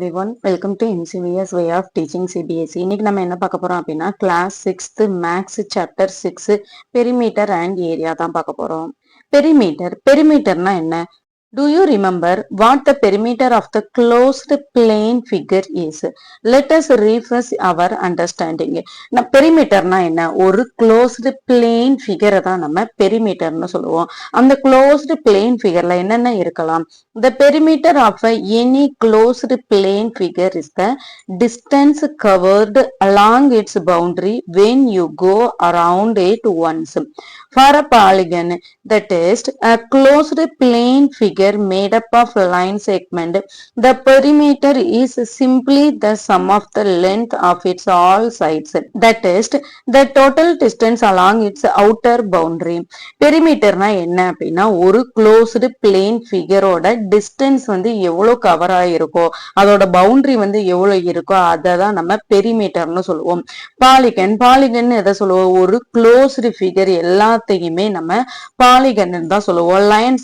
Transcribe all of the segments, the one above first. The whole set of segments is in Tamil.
everyone, welcome to MCVS way of teaching CBSE. இன்னைக்கு நம்ம என்ன பார்க்க போறோம் அப்படின்னா class 6th maths chapter 6 perimeter and area தான் பார்க்க போறோம். பெரிமீட்டர்னா என்ன? Do you remember what the perimeter of the closed plane figure is? Let us refresh our understanding. பெரிமீட்டர்னா என்ன? ஒரு closed plane figure தான் நம்ம பெரிமீட்டர்னு சொல்லுவோம். அந்த closed plane figureல என்னென்ன இருக்கலாம்? The perimeter of any closed plane figure is the distance covered along its boundary when you go around it once. For a polygon, that is a closed plane figure made up of line segment, the perimeter is simply the sum of the length of its all sides, that is the total distance along its outer boundary. பெரிமீட்டர்னா என்ன அப்படின்னா ஒரு closed plane figure ஓட distance வந்து எவ்வளவு கவர் ஆயிருக்கோ அதோட பவுண்டரி வந்து எவ்வளவு இருக்கோ அதை தான் நம்ம பெரிமீட்டர்னு சொல்லுவோம். பாலிகன் எதை சொல்லுவோம்? ஒரு closed figure எல்லாத்தையுமே நம்ம பாலிகன் தான் சொல்லுவோம். லைன்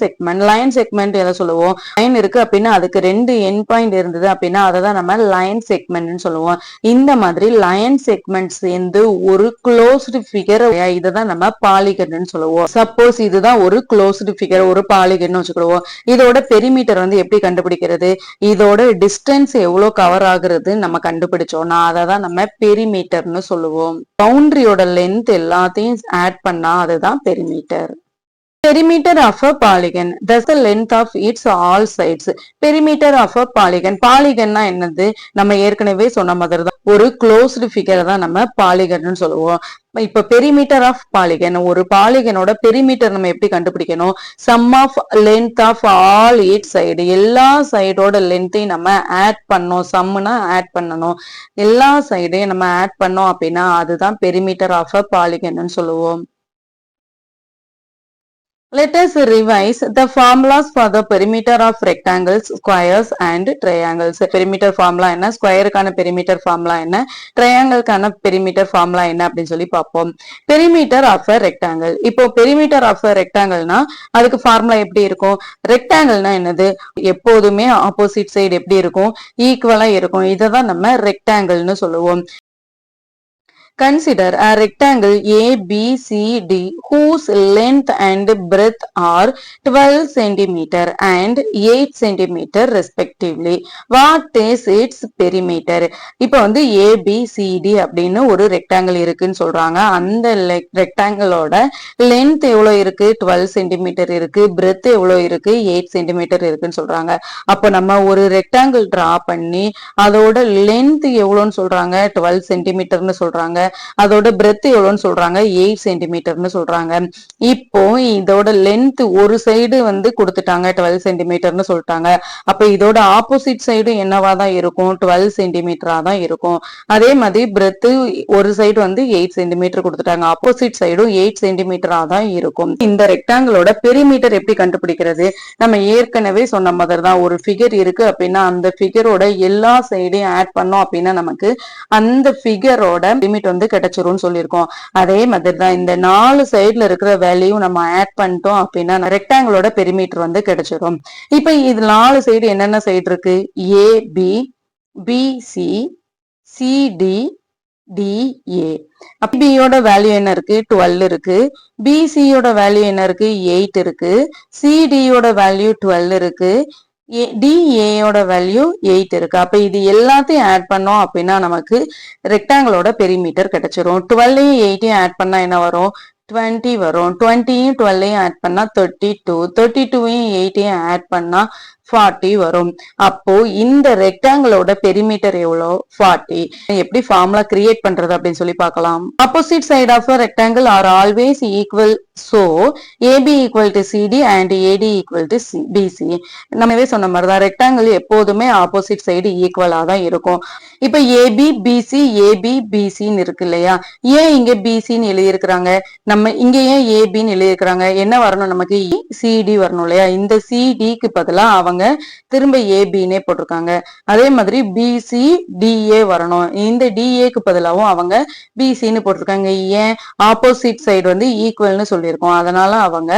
செக்மெண்ட் எதை சொல்லுவோம்? லைன் இருக்கு அப்படின்னா அதுக்கு 2 எண்ட் பாயிண்ட் இருந்தது அப்படின்னா அதை தான் நம்ம லைன் செக்மெண்ட் சொல்லுவோம். இந்த மாதிரி லைன் செக்மெண்ட் சேர்ந்து ஒரு க்ளோஸ்டு ஃபிகர் இதை தான் நம்ம பாலிகன் சொல்லுவோம். சப்போஸ் இதுதான் ஒரு க்ளோஸ்டு ஃபிகர், ஒரு பாலிகன் வச்சுக்கிடுவோம். இதோட பெரிமீட்டர் வந்து எப்படி கண்டுபிடிக்கிறது? இதோட டிஸ்டன்ஸ் எவ்வளவு கவர் ஆகுறது நம்ம கண்டுபிடிச்சோம்னா அதை தான் நம்ம பெரிமீட்டர்னு சொல்லுவோம். பவுண்டரியோட லென்த் எல்லாத்தையும் ஆட் பண்ணா அதுதான் perimeter. Perimeter of a polygon, thus the length of its all sides. Perimeter of a polygon. பாலிகன்னா என்னது? நம்ம ஏற்கனவே சொன்ன மாதிரி தான் ஒரு closed figure தான் நம்ம பாலிகன் சொல்லுவோம். இப்ப பெரிமீட்டர் ஆஃப் பாலிகன், ஒரு பாலிகனோட பெரிமீட்டர் நம்ம எப்படி கண்டுபிடிக்கணும்? Sum of length of all it side, எல்லா சைடோட லென்த்தையும் நம்ம ஆட் பண்ணோம். சம்னா ஆட் பண்ணணும். எல்லா சைடையும் நம்ம ஆட் பண்ணோம் அப்படின்னா அதுதான் பெரிமீட்டர் ஆஃப் அ பாலிகன் சொல்லுவோம். Let us revise the formulas for the perimeter of rectangles, squares and triangles. Perimeter formula என்ன? ஸ்கொயருக்கான perimeter formula என்ன? ட்ரையாங்கிள்கான perimeter formula என்ன அப்படின்னு சொல்லி பார்ப்போம். Perimeter of a rectangle. இப்போ perimeter of a rectangleனா அதுக்கு formula எப்படி இருக்கும்? ரெக்டாங்கிள்னா என்னது? எப்போதுமே ஆப்போசிட் சைடு எப்படி இருக்கும்? ஈக்குவலா இருக்கும். இதை தான் நம்ம ரெக்டாங்கிள்னு சொல்லுவோம். Consider a rectangle ABCD whose length and breadth are 12 cm and 8 cm respectively. What is its perimeter? இப்போ வந்து ABCD அப்படின்னு ஒரு ரெக்டாங்கிள் இருக்குன்னு சொல்றாங்க. அந்த ரெக்டாங்கிளோட லென்த் எவ்வளவு இருக்கு? 12 cm இருக்கு. பிரெத் எவ்வளவு இருக்கு? 8 cm இருக்குன்னு சொல்றாங்க. அப்போ நம்ம ஒரு ரெக்டாங்கிள் டிரா பண்ணி அதோட லென்த் எவ்வளவுன்னு சொல்றாங்க? 12 cm சொல்றாங்க. அதோட பிரெத் எவ்வளவுன்னு சொல்றாங்க? 8 சென்டிமீட்டர்னு சொல்றாங்க. இப்போ இதோட லென்த் ஒரு சைடு வந்து கொடுத்துட்டாங்க 12 சென்டிமீட்டர்னு சொல்லிட்டாங்க. அப்ப இதோட ஆப்போசிட் சைடு என்னவா தான் இருக்கும்? 12 சென்டிமீட்டரா தான் இருக்கும். அதே மாதிரி பிரெத் ஒரு சைடு வந்து 8 சென்டிமீட்டர் கொடுத்துட்டாங்க. ஆப்போசிட் சைடும் 8 சென்டிமீட்டரா தான் இருக்கும். இந்த ரெக்டாங்கிளோட பெரிமீட்டர் எப்படி கண்டுபிடிக்கிறது? நம்ம ஏற்கனவே சொன்ன மாதிரி தான். ஒரு ஃபிகர் இருக்கு அப்படின்னா அந்த ஃபிகரோட எல்லா சைடையும் ஆட் பண்ணோம் அப்படின்னா நமக்கு அந்த ஃபிகரோட லிமிட் வந்து கிடைச்சிரும் சொல்லியிருக்கோம். அதே மாதிரி தான் இந்த 4 சைடுல இருக்கிற வேல்யூ நம்ம ஆட் பண்ணிட்டோம் அப்படின்னா ரெக்டாங்கிளோட பெரிமீட்டர் வந்து கிடைச்சிரும். இப்ப இது 4 சைடு என்னென்ன சைடு இருக்கு? AB, BC, CD, DA. பியோட வேல்யூ என்ன இருக்கு? 12 இருக்கு. பிசியோட வேல்யூ என்ன இருக்கு? 8 இருக்கு. சிடியோட வேல்யூ 12 இருக்கு. டிஏயோட வேல்யூ 8 இருக்கு. அப்ப இது எல்லாத்தையும் ஆட் பண்ணோம் அப்படின்னா நமக்கு ரெக்டாங்கிளோட பெரிமீட்டர் கிடைச்சிரும். 12ஐயும் 8ஐயும் ஆட் பண்ணா என்ன வரும்? 20 வரும். 20யும் 12ஐயும் ஆட் பண்ணா 32. 32ஐயும் 8ஐயும் ஆட் பண்ணா 40 வரும். அப்போ இந்த ரெக்டாங்கிளோட பெரிமீட்டர் எவ்வளோ? 40. எப்படி ஃபார்முலா கிரியேட் பண்றது அப்படின்னு சொல்லி பார்க்கலாம். Opposite side of a rectangle are always equal, so AB equal to CD and AD equal to BC. நம்மவே சொன்ன மாதிரி தான் ரெக்டாங்கிள் எப்போதுமே ஆப்போசிட் சைடு ஈக்குவலா தான் இருக்கும். இப்ப ஏபி பிசி ஏபி பிசின்னு இருக்கு இல்லையா? ஏன் இங்க பிசின்னு எழுதியிருக்கிறாங்க? நம்ம இங்க ஏன் ஏபின்னு எழுதியிருக்கிறாங்க? என்ன வரணும்? நமக்கு சிடி வரணும் இல்லையா? இந்த சிடிக்கு பதிலா அவங்க அவங்க திரும்ப ஏபின்னே போட்டிருக்காங்க. அதே மாதிரி பிசி டிஏ வரணும், இந்த டிஏக்கு பதிலாகவும் அவங்க பிசின்னு போட்டிருக்காங்க. ஏன்? ஆப்போசிட் சைடு வந்து ஈக்குவல்னு சொல்லியிருக்கோம், அதனால அவங்க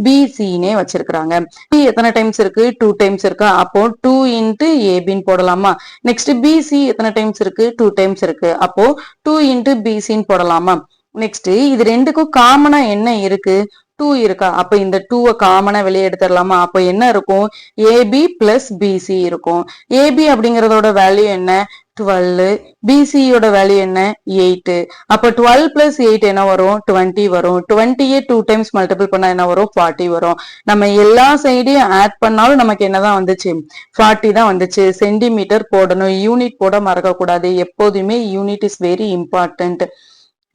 பிசின்னே வச்சிருக்காங்க. பி எத்தனை டைம்ஸ் இருக்கு? 2 டைம்ஸ் இருக்கு. அப்போ 2 இன்ட்டு ஏபின்னு போடலாமா? நெக்ஸ்ட் பிசி எத்தனை டைம்ஸ் இருக்கு? 2 டைம்ஸ் இருக்கு. அப்போ 2 இன்ட்டு பிசின்னு போடலாமா? நெக்ஸ்ட் இது ரெண்டுக்கும் காமனா என்ன இருக்கு? 2 இருக்கா? அப்ப இந்த 2 காமனா வெளியே எடுத்துடலாமா? அப்ப என்ன இருக்கும்? ஏபி பிளஸ் பிசி இருக்கும். ஏபி அப்படிங்கறதோட வேல்யூ என்ன? 12. பிசியோட வேல்யூ என்ன? 8. அப்ப 12 பிளஸ் 8 என்ன வரும்? 20 வரும். 20யே 2 டைம்ஸ் மல்டிபிள் பண்ணா என்ன வரும்? 40 வரும். நம்ம எல்லா சைடையும் ஆட் பண்ணாலும் நமக்கு என்னதான் வந்துச்சு? 40 தான் வந்துச்சு. சென்டிமீட்டர் போடணும், யூனிட் போட மறக்க கூடாது. எப்போதுமே யூனிட் இஸ் வெரி இம்பார்ட்டன்ட்.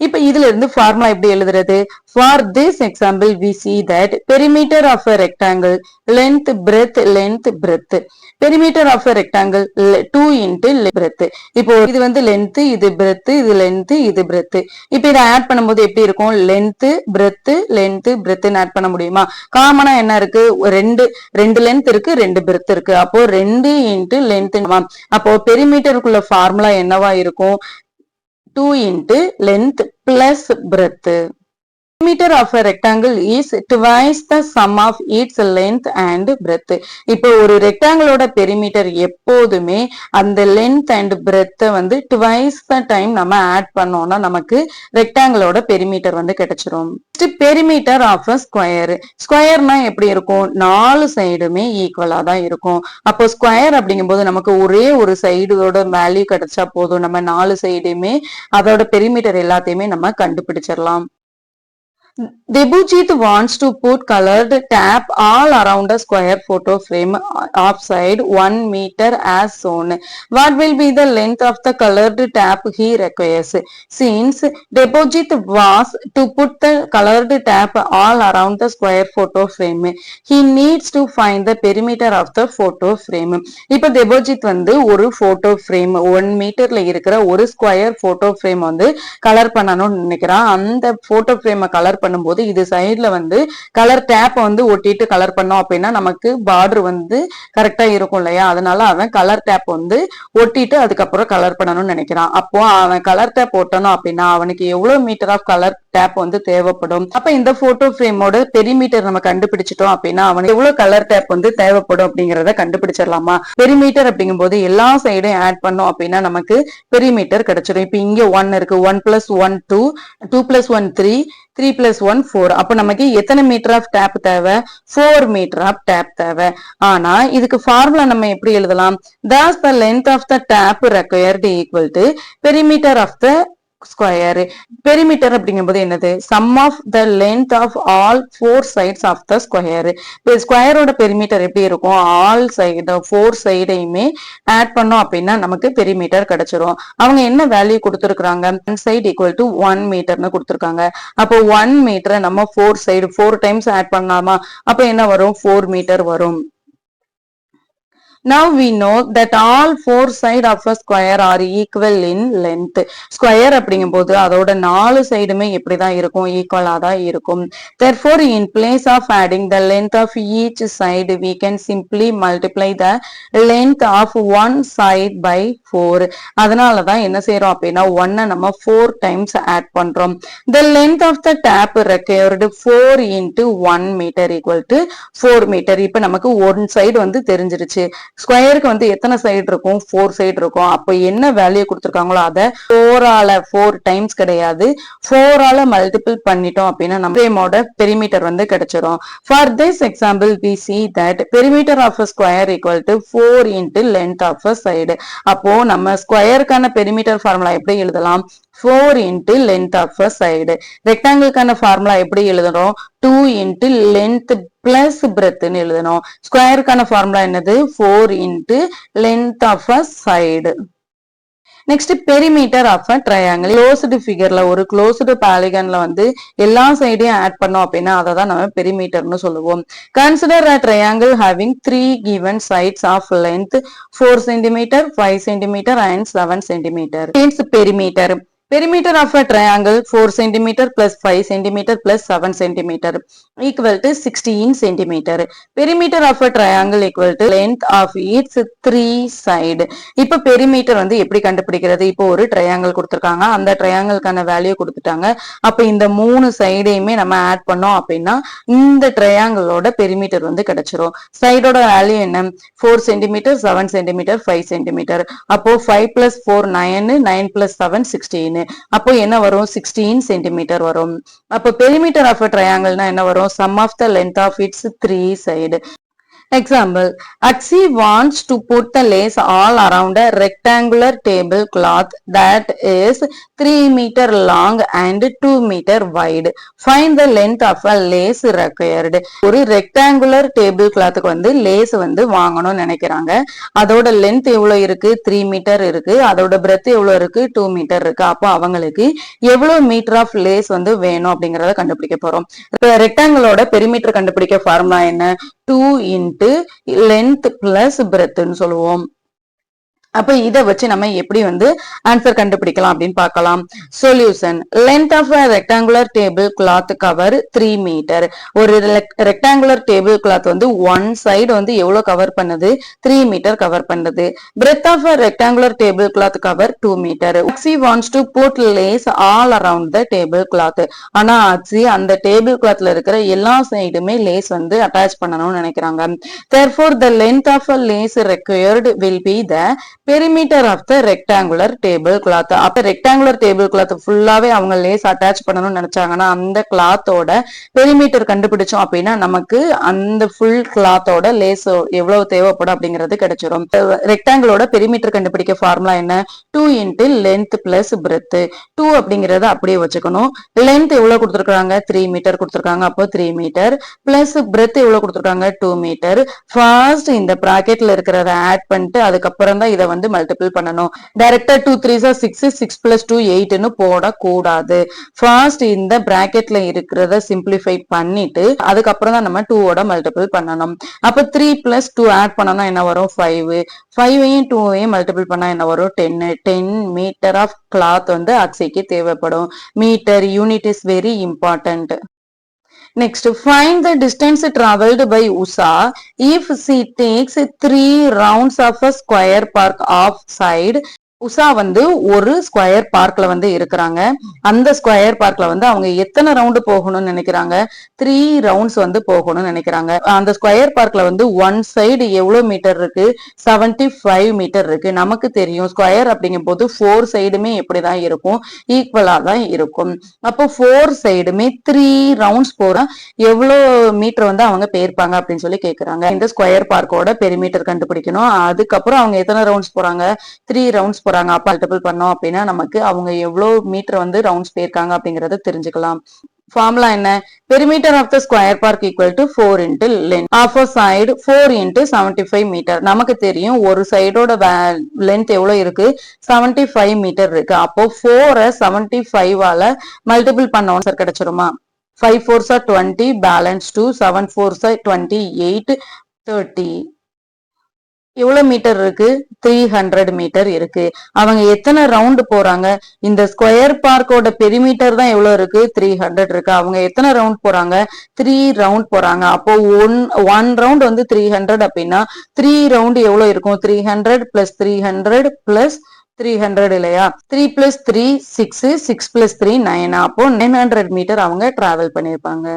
இப்ப இதுல இருந்து ஃபார்முலா எப்படி எழுதுறது? For this example we see that perimeter of a rectangle length breadth length breadth. Perimeter of a rectangle 2 into breadth. இப்போ இது வந்து length, இது breadth, இது length, இது breadth. இப்போ இதை ஆட் பண்ணும்போது எப்படி இருக்கும்? length breadth length breadth add பண்ண முடியுமா? காமனா என்ன இருக்கு? ரெண்டு length இருக்கு, ரெண்டு breadth இருக்கு. அப்போ 2 into length. அப்போ பெரிமீட்டருக்குள்ள ஃபார்முலா என்னவா இருக்கும்? 2 into length plus breadth. Perimeter of a rectangle is twice the sum of its length and breadth. இப்போ ஒரு ரெக்டாங்கிளோட பெரிமீட்டர் எப்போதுமே அந்த length and breadth வந்து twice the time நம்ம ஆட் பண்ணோம்னா நமக்கு ரெக்டாங்கிளோட பெரிமீட்டர் வந்து கிடைச்சிரும். Perimeter of a square. ஸ்கொயர்னா எப்படி இருக்கும்? 4 சைடுமே ஈக்குவலா தான் இருக்கும். அப்போ ஸ்கொயர் அப்படிங்கும் போது நமக்கு ஒரே ஒரு சைடோட வேல்யூ கிடைச்சா போதும், நம்ம 4 சைடுமே அதோட பெரிமீட்டர் எல்லாத்தையுமே நம்ம கண்டுபிடிச்சிடலாம். Debujit wants to put colored tap all around a square photo frame of side 1 meter as shown. What will be the length of the colored tap he requires? Since Debujit was to put the colored tap all around the square photo frame, he needs to find the perimeter of the photo frame. இப்ப Debujit வந்து ஒரு photo frame 1 மீட்டர்ல இருக்கிற ஒரு ஸ்கொயர் photo frame வந்து கலர் பண்ணணும்னு நினைக்கிறான். அந்த photo frame கலர் பண்ணும்போது இது சைடுல வந்து கலர் டேப் வந்து ஒட்டிட்டு கலர் பண்ணோம் அப்படின்னா நமக்கு பார்டர் வந்து கரெக்டா இருக்கும் இல்லையா? அதனால அவன் கலர் டேப் வந்து ஒட்டிட்டு அதுக்கப்புறம் கலர் பண்ணணும்னு நினைக்கிறான். அப்போ அவன் கலர் டேப் ஒட்டணும் அப்படின்னா அவனுக்கு எவ்வளவு மீட்டர் ஆஃப் கலர் டேப் வந்து தேவைப்படும்? அப்ப இந்த போட்டோ ஃப்ரேமோட பெரிமீட்டர் நம்ம கண்டுபிடிச்சிட்டோம் அப்படின்னா அவனுக்கு எவ்வளவு கலர் டேப் வந்து தேவைப்படும் அப்படிங்கறத கண்டுபிடிச்சிடலாமா? பெரிமீட்டர் அப்படிங்கும் போது எல்லா சைடும் ஆட் பண்ணோம் அப்படின்னா நமக்கு பெரிமீட்டர் கிடைச்சிடும். இப்ப இங்க 1 இருக்கு, 1 plus 1 2, 2 plus 1 3, 3 plus 1 4. அப்ப நமக்கு எத்தனை மீட்டர் ஆஃப் டேப் தேவை? 4 மீட்டர் ஆஃப் டேப் தேவை. ஆனா இதுக்கு ஃபார்முலா நம்ம எப்படி எழுதலாம்? Thus the length of the tap required equal to perimeter of the square. Perimeter அப்படிங்கும்போது என்னது? Sum of the length of all 4 sides of the square. இப்போ ஸ்கொயரோட பெரிமீட்டர் எப்படி இருக்கும்? ஆல் சைடு 4 சைடையுமே ஆட் பண்ணோம் அப்படின்னா நமக்கு பெரிமீட்டர் கிடைச்சிரும். அவங்க என்ன வேல்யூ கொடுத்துருக்காங்க? 1 சைடு ஈக்குவல் டு 1 மீட்டர்னு கொடுத்துருக்காங்க. அப்போ 1 மீட்டரை நம்ம 4 சைடு 4 டைம்ஸ் ஆட் பண்ணலாமா? அப்ப என்ன வரும்? 4 மீட்டர் வரும். Now we know that all 4 sides of a square are equal in length. Square அப்படிங்கும்போது அதோட 4 சைடுமே எப்படிதான் இருக்கும்? ஈக்குவலா தான் இருக்கும். Therefore, in place of adding the length of each side, we can simply multiply the length of one side by 4. அதனால தான் என்ன செய்யறோம் அப்படின்னா 1 நம்ம 4 times add பண்றோம். The length of the tap required 4 into 1 meter equal to 4 meter. இப்ப நமக்கு one side வந்து தெரிஞ்சிருச்சு. ஸ்கொயருக்கு வந்து எத்தனை சைடு இருக்கும்? 4 சைடு இருக்கும். அப்ப என்ன வேல்யூ கொடுத்திருக்காங்களோ அதை 4 டைம்ஸ் கிடையாது, 4 மல்டிபிள் பண்ணிட்டோம் அப்படின்னா நம்ம ஃப்ரேமோட பெரிமீட்டர் வந்து கிடைச்சிரும். For this example we see that perimeter of a square equal to 4 into length of a side. அப்போ நம்ம ஸ்கொயருக்கான பெரிமீட்டர் ஃபார்முலா எப்படி எழுதலாம்? 4 into length of a side. ரெக்டாங்கிள்கான ஃபார்முலா எப்படி எழுதணும்? 2 into length plus breadth ன்னு எழுதணும். ஸ்கொயருக்கான ஃபார்முலா என்னது? 4 into length of a side. Next perimeter of a triangle. Closed ஃபிகர்ல ஒரு க்ளோஸ்டு பாலிகன்ல வந்து எல்லா சைடையும் ஆட் பண்ணோம் அப்படின்னா அதை தான் நம்ம பெரிமீட்டர்னு சொல்லுவோம். Consider a triangle having 3 given sides of length 4 cm, 5 cm and 7 cm. Hence perimeter. Perimeter of a triangle 4 centimeter plus 5 centimeter plus 7 centimeter equal to 16 centimeter. Perimeter of a triangle equal to length of its 3 side. இப்ப perimeter வந்து எப்படி கண்டுபிடிக்கிறது? இப்போ ஒரு triangle கொடுத்திருக்காங்க. அந்த triangleக்கான வேல்யூ கொடுத்துட்டாங்க. அப்ப இந்த மூணு சைடையுமே நம்ம ஆட் பண்ணோம் அப்படின்னா இந்த triangleோட perimeter வந்து கிடைச்சிரும். சைடோட வேல்யூ என்ன? 4 centimeter, 7 centimeter, 5 centimeter. அப்போ 5 plus 4 9, 9 plus 7 16. அப்போ என்ன வரும்? 16 சென்டிமீட்டர் வரும். அப்போ பெரிமீட்டர் ஆஃப் a triangle னா என்ன வரும்? Sum of the length of its 3 side. Example, Atsi wants to put the lace all around a rectangular tablecloth that is 3 meter long and 2 meter wide. Find the length of a lace required. ஒரு rectangular tableclothக்கு வந்து லேஸ் வந்து வாங்கணும்னு நினைக்கிறாங்க. அதோட லென்த் எவ்வளவு இருக்கு? 3 மீட்டர் இருக்கு. அதோட பிரெத் எவ்வளவு இருக்கு? 2 மீட்டர் இருக்கு. அப்போ அவங்களுக்கு எவ்வளவு மீட்டர் ஆஃப் லேஸ் வந்து வேணும் அப்படிங்கறத கண்டுபிடிக்க போறோம். இப்ப ரெக்டாங்கிளோட பெரிமீட்டர் கண்டுபிடிக்க ஃபார்முலா என்ன? 2 into length plus breadth ன்னு சொல்லுவோம். அப்ப இத வச்சு நம்ம எப்படி வந்து ஆன்சர் கண்டுபிடிக்கலாம் அப்படின்னு பார்க்கலாம். Solution. Length of a rectangular table cloth cover 3 metre. ஒரு ரெக்டாங்குலர் டேபிள் கிளாத் வந்து ஒன் சைடு வந்து எவ்வளவு கவர் பண்ணுது? 3 மீட்டர் கவர் பண்ணுது. breadth of a rectangular table cloth cover 2 metre. Axi wants to put lace all around the table cloth. ஆனா Axi அந்த டேபிள் கிளாத்ல இருக்கிற எல்லா சைடுமே லேஸ் வந்து அட்டாச் பண்ணணும்னு நினைக்கிறாங்க. Therefore the length of a lace required will be the perimeter of the rectangular table cloth. அப்ப rectangular table cloth ஃபுல்லாவே அவங்க லேஸ் அட்டாச் பண்ணணும்னு நினைச்சாங்கன்னா அந்த கிளாத்தோட பெரிமீட்டர் கண்டுபிடிச்சோம் அப்படின்னா நமக்கு அந்த ஃபுல் கிளாத்தோட லேஸ் எவ்வளவு தேவைப்படும் அப்படிங்கிறது கிடைச்சிரும். ரெக்டாங்கிளோட பெரிமீட்டர் கண்டுபிடிக்க ஃபார்முலா என்ன? 2 into length plus breadth. 2 அப்படிங்கறத அப்படியே வச்சுக்கணும். லென்த் எவ்வளவு கொடுத்திருக்காங்க? 3 மீட்டர் கொடுத்திருக்காங்க. அப்போ 3 மீட்டர் பிளஸ் breadth எவ்வளவு கொடுத்திருக்காங்க? 2 மீட்டர். ஃபர்ஸ்ட் இந்த பிராக்கெட்ல இருக்கிறத ஆட் பண்ணிட்டு அதுக்கப்புறம் தான் இதை வந்து மல்டிபிள் பண்ணணும். டைரக்டா 2 3s 6, 6 plus 2 8 ன்னு போடக்கூடாது. ஃபர்ஸ்ட் இந்த பிராக்கெட்ல இருக்கிறத சிம்பிளிஃபை பண்ணிட்டு அதுக்கப்புறம் தான் நம்ம 2 ஓட மல்டிபிள் பண்ணணும். அப்ப 3 plus 2 ஆட் பண்ணனா என்ன வரும்? 5. 5ஐயும் 2ஐயும் மல்டிபிள் பண்ணா என்ன வரும்? 10. 10 மீட்டர் ஆஃப் கிளாத் வந்து அக்ஸிக்கு தேவைப்படும். Metre unit is very important. Next, find the distance traveled by Usha if she takes 3 rounds of a square park off side. Usha வந்து ஒரு ஸ்கொயர் பார்க்ல வந்து இருக்கிறாங்க. அந்த ஸ்கொயர் பார்க்ல வந்து அவங்க எத்தனை ரவுண்டு போகணும்னு நினைக்கிறாங்க? 3 ரவுண்ட்ஸ் வந்து போகணும்னு நினைக்கிறாங்க. அந்த ஸ்கொயர் பார்க்ல வந்து ஒன் சைடு எவ்வளவு மீட்டர் இருக்கு? 75 மீட்டர் இருக்கு. நமக்கு தெரியும் ஸ்கொயர் அப்படிங்கும் போது 4 சைடுமே எப்படிதான் இருக்கும்? ஈக்குவலா தான் இருக்கும். அப்போ 4 சைடுமே 3 ரவுண்ட்ஸ் போற எவ்வளவு மீட்டர் வந்து அவங்க போயிருப்பாங்க அப்படின்னு சொல்லி கேக்குறாங்க. இந்த ஸ்கொயர் பார்க்கோட பெரிமீட்டர் கண்டுபிடிக்கணும். அதுக்கப்புறம் அவங்க எத்தனை ரவுண்ட்ஸ் போறாங்க? 3 ரவுண்ட்ஸ் போறாங்க. அப்ப மல்டிபிள் பண்ணோம் அப்படின்னா நமக்கு அவங்க எவ்வளவு மீட்டர் வந்து ரவுண்ட்ஸ் போயிருக்காங்க அப்படிங்கறத தெரிஞ்சுக்கலாம். ஃபார்முலா என்ன? Perimeter of the square park equal to 4 into length of a side 4 into 75 metre. நமக்கு தெரியும் ஒரு சைடோட லென்த் எவ்வளவு இருக்கு? 75 மீட்டர் இருக்கு. அப்போ 4 75ஆல மல்டிபிள் பண்ணோம் sir கிடைச்சிருமா? 5 4s are 20, balance 2, 7 4s are 28, 30. எவ்வளவு மீட்டர் இருக்கு? 300 மீட்டர் இருக்கு. அவங்க எத்தனை ரவுண்டு போறாங்க? இந்த ஸ்கொயர் பார்க்கோட பெரிமீட்டர் தான் எவ்வளவு இருக்கு? 300 இருக்கு. அவங்க எத்தனை ரவுண்ட் போறாங்க? 3 ரவுண்ட் போறாங்க. அப்போ ஒன் ரவுண்ட் வந்து 300 அப்படின்னா 3 ரவுண்ட் எவ்வளவு இருக்கும்? 300 பிளஸ் 300 பிளஸ் 300 இல்லையா? 3 plus 3 6, 6 plus 3 9. அப்போ 900 மீட்டர் அவங்க டிராவல் பண்ணிருப்பாங்க.